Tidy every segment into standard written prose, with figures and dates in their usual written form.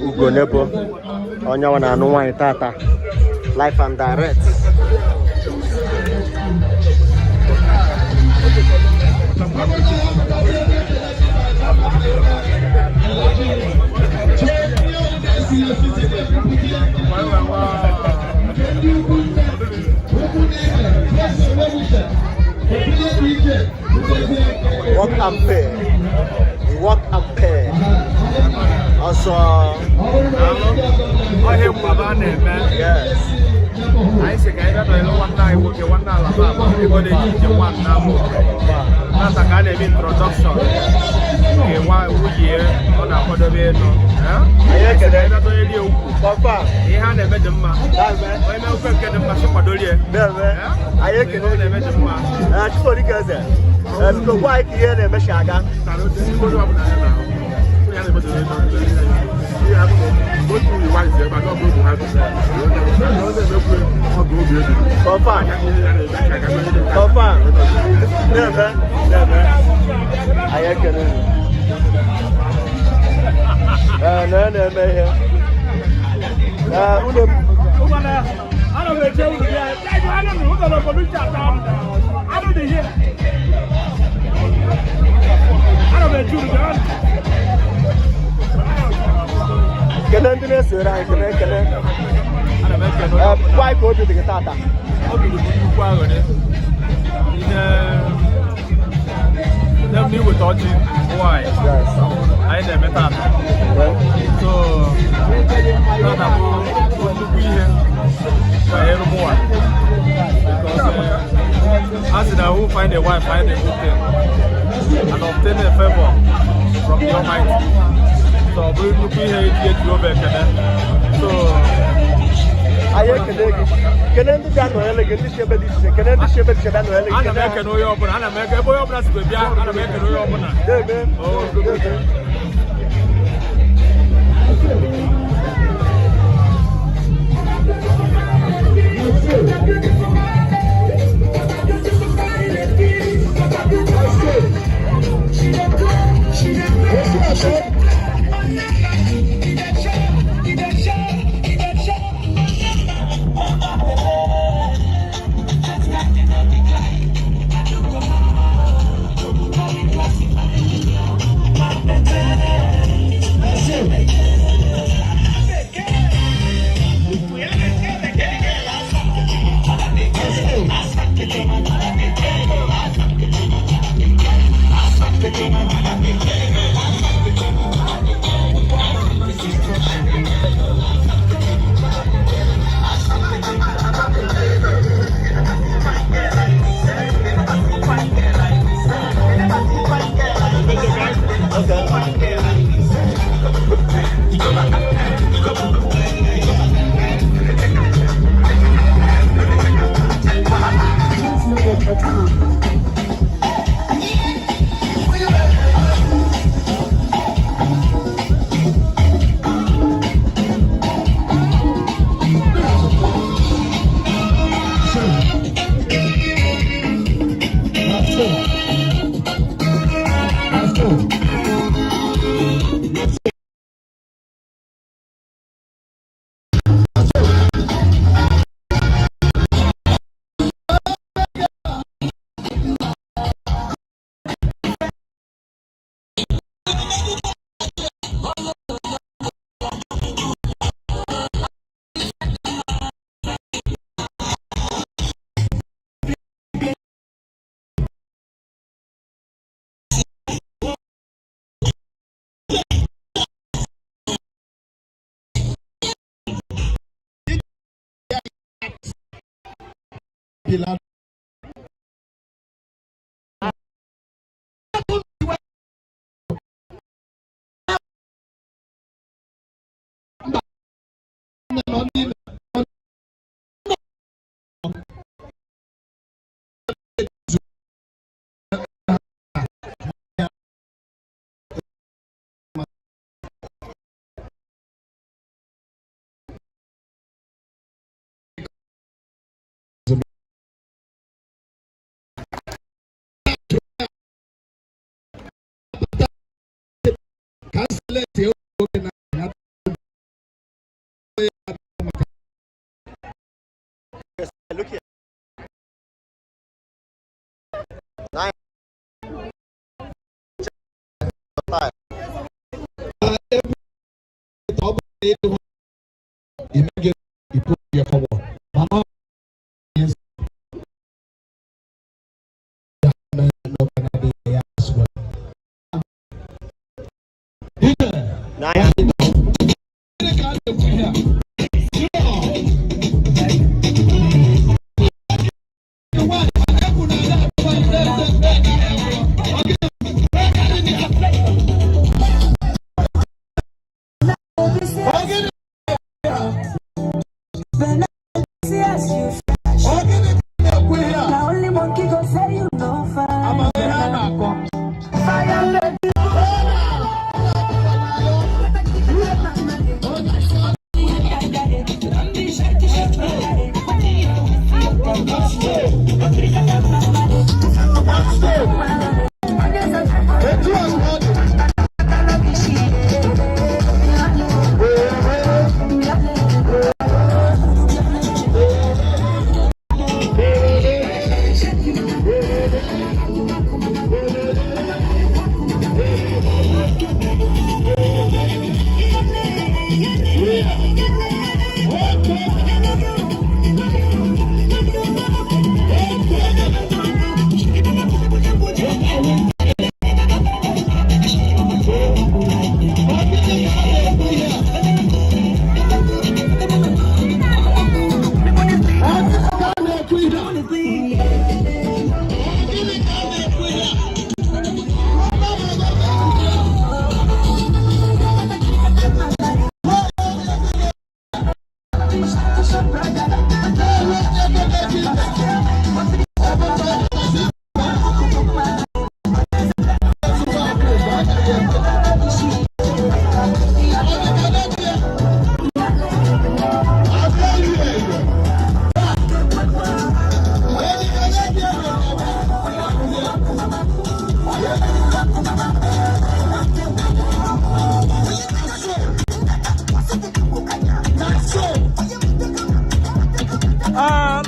Ugo Nebo. Onye wana anu nwanyị tata. Life and direct. Work and pay. Work and pay. Also, yes. I say, I don't know one night, one night, everybody needs one now. That's a kind of introduction. Okay, 1 year on a Podovino. I get it. Papa, he had a medicine. I know if I get a Masopadolia. I can only imagine. I just want to get there. And go white here and Meshaga. Kenendine sera kenen why go to the tata them new with touching why yes I never thought so not about to be here more because as I will find a wife find a good thing and obtain a favor from the Almighty. So we look here to go back so I can do that elegant shepherd can the shepherd elegant and American way open and American boy open as baby and American way open oh good Pilar Look here. Nine.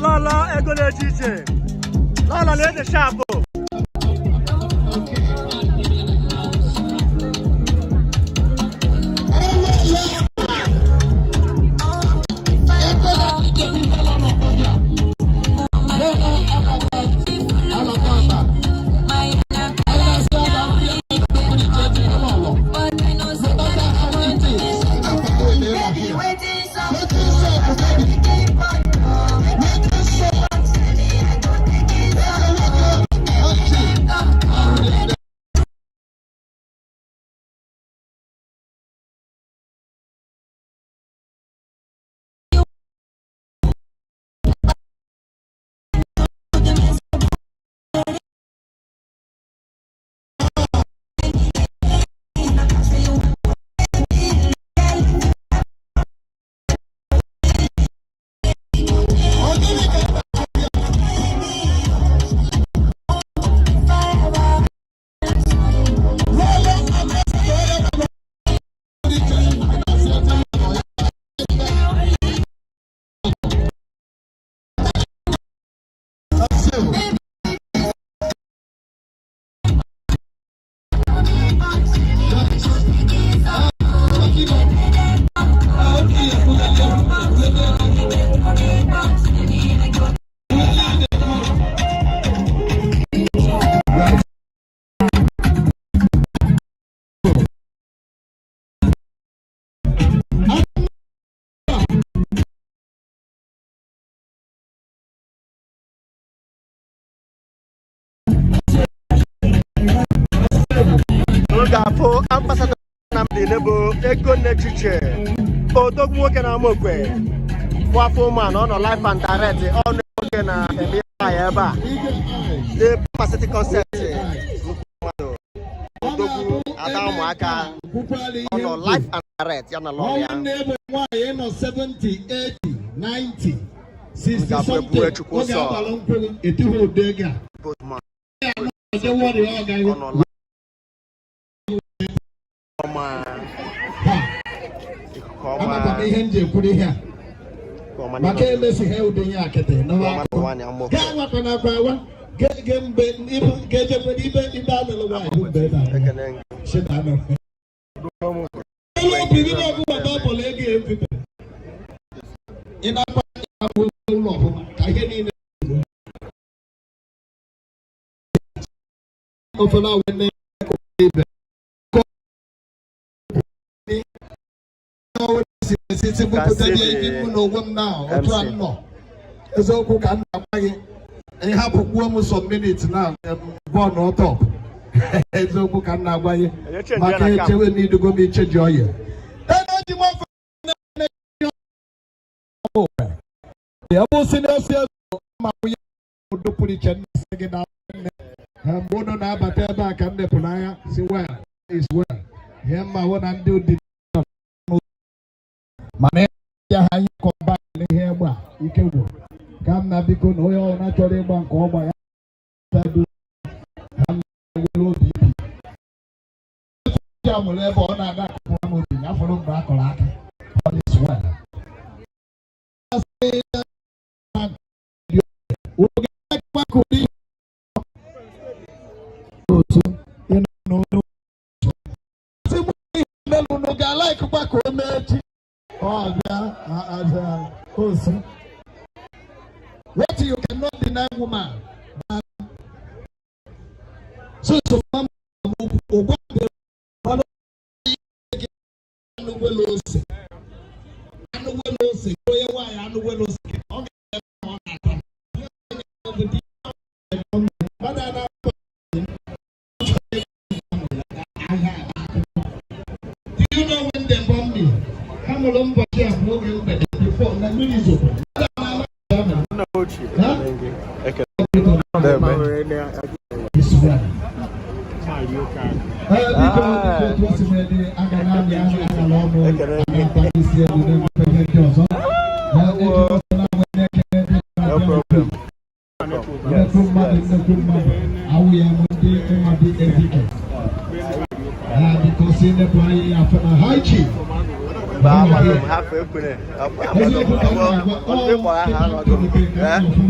Lala Egole DJ. Lala Lady Shapo. Gapo ambassador Nnamdi Nebo ego nechiche odogwu nwoke na Amokwe wafo man on live and direct on nwoke na eme ya ebe a the capacity concept odogwu ada ụmụaka on live and direct ya na lọ ya nwaanyị nọ 70 80 90 60 something oge abalị mkpụrụ etughị ụdị ego a na ihe nje kwuru ihe a maka emesi ha ụdị ya akịtị na wa ga nwakwa na akwa ge mgbe ibu ga-ejekwe ibe a nụrụ nwaanyị bụ mgbe na shida nọ ụlọ biri na ọgụ gbaba bọọlụ ego evipe ị na-akpa ụlọ ọbụla ka ihe niile ofe na wene ibe sisi bupụta ya ibi mụ na onwe m na otu a nọ eziokwu ka m na-agwa gị ịhapụkwuo m some minutes na bọọlụ ọtọ eziokwu ka m na-agwa gị maka echewe n'idugo m iche ji ọya ya bụ si na-esi ezo ma nwunye dụpụrụ iche nna gị na nne ha mgbe ụnụ na-abata ebe a ka m depụrụ anya si well is well ihe mma hụ na ndị ụdị mana ya ha ihe kọmba n'ihe egbe a ike gwụ ka m na biko na onye ọbụla chọrọ ịgba nke ọgba ya ha na-ewere obi ibi ya mụrụ ebe ọ na-aga akụkụ m obi ya fọrọ mgbe a kọrọ aka all is well oge gbakọrọ ihe otu ịnọ n'ụlọ unu ga-alaikụkwa ka o mee echi oh yeah, also what you cannot deny woman so mama ogwa anu welose oye wa ya anu welose o ga o na do you know when they bomb me? Before na minister.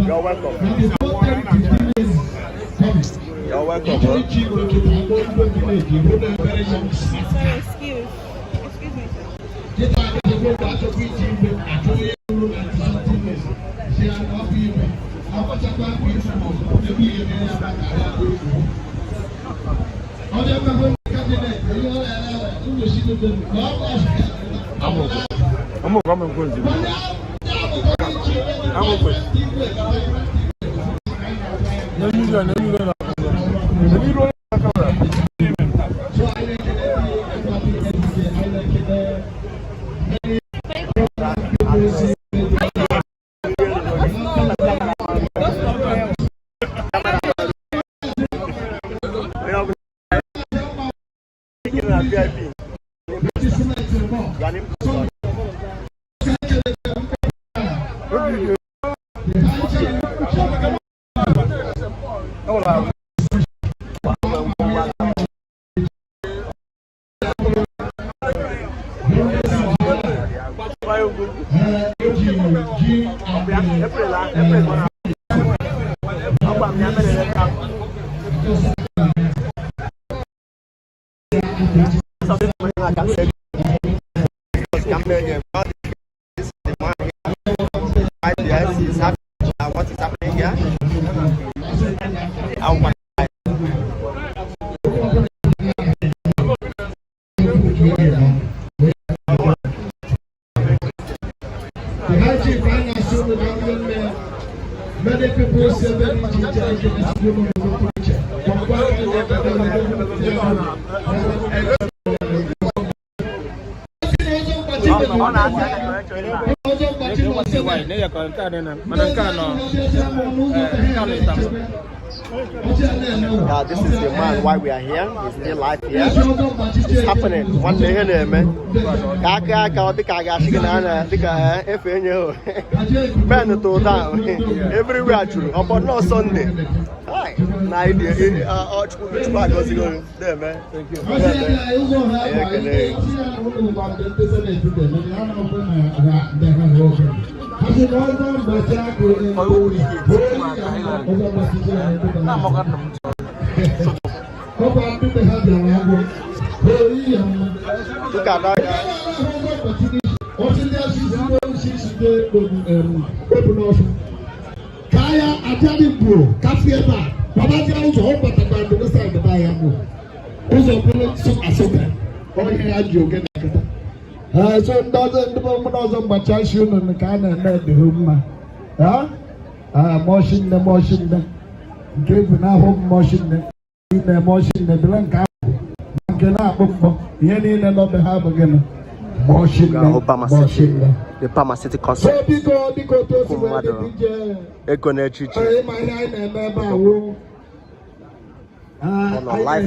You're welcome. I'm what is happening here? Many people say that This is the man why we are here. He's still live here. It's happening. One day here, man. Men to down everywhere true. But not Sunday. Hi. Night there man. Thank you. Look at that. Kaya ajali bro, kafieba. Baba ti àwọn so hope ta ba do side ba ya mo. O so pele so asoka. Ko ni ajo ke na kata. So ndozo ndo mo ndozo mbacha shi no ka na na de homa. Ha? Motion na. Give na home motion na. Na motion na blanca. Ngena akpọ. Ihe ni na no be ha again. Motion na. The Pharmaceutical Concept. Life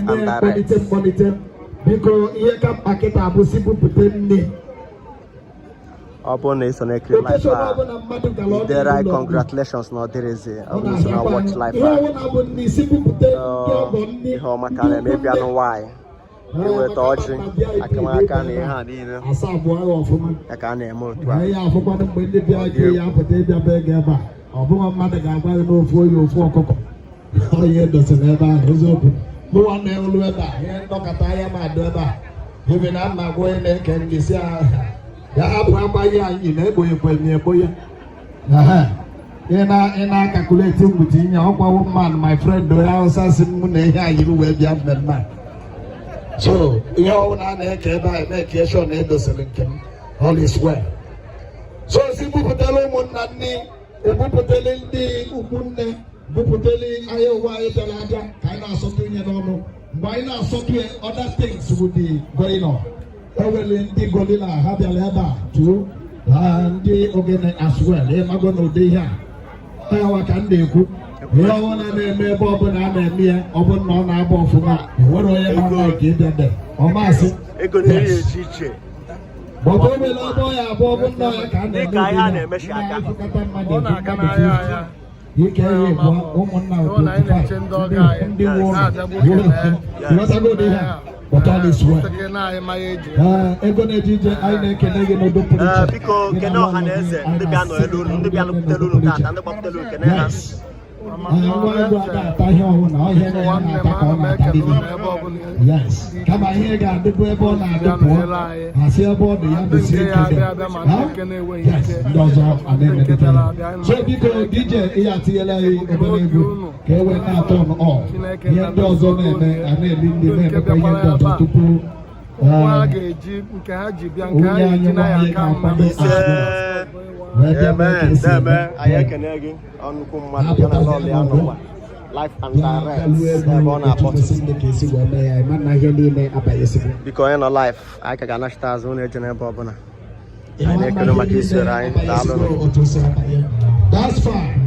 and direct. Congratulations, no, there is a watch life. Maybe I know why. You were touching. I can't hand in. I can't emote. I calculating with my friend, so, you know, all is well. So, si Buputelo Monani, Buputeli, Ubunde, Buputeli, Iowa, Italada, Kaina Sotunia, why not software other things would be going on? Probably the Golila, Habialaba, too, and the organ as well. They are going to be here. How can they cook? You want to name Bob and I name me, open on our board for that. What do I like it there? Oh, Massy, a good teacher. But boy, Bob and I can't. You can woman now. What I go there. But all is well. Yes. Come on here, God. The boy born at the poor. I see about the young Yes, those are and then so because DJ EATLA can we not turn off. Here does on and then the name Life and direct. Because in life, I can start zone That's fine.